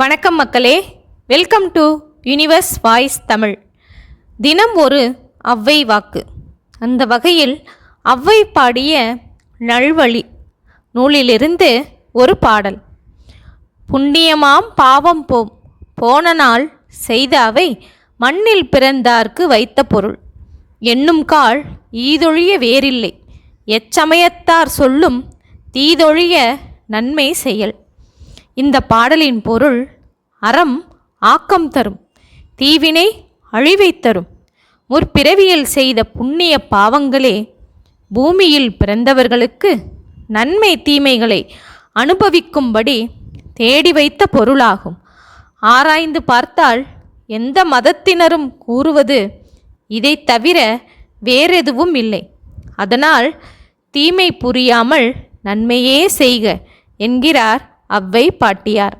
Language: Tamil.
வணக்கம் மக்களே, welcome to universe voice Tamil. தினம் ஒரு ஔவை வாக்கு. அந்த வகையில் ஔவை பாடிய நல்வழி நூலிலிருந்து ஒரு பாடல். புண்ணியமாம் பாவம் போம் போன நாள் செய்த அவை மண்ணில் பிறந்தார்க்கு வைத்த பொருள் என்னும் கால் ஈதொழிய வேறில்லை எச்சமயத்தார் சொல்லும் தீதொழிய நன்மை செயல். இந்த பாடலின் பொருள், அறம் ஆக்கம் தரும், தீவினை அழிவை தரும். முற்பிறவியில் செய்த புண்ணிய பாவங்களே பூமியில் பிறந்தவர்களுக்கு நன்மை தீமைகளை அனுபவிக்கும்படி தேடி வைத்த பொருளாகும். ஆராய்ந்து பார்த்தால் எந்த மதத்தினரும் கூறுவது இதை தவிர வேறெதுவும் இல்லை. அதனால் தீமை புரியாமல் நன்மையே செய்க என்கிறார் ஔவை பாட்டியார்.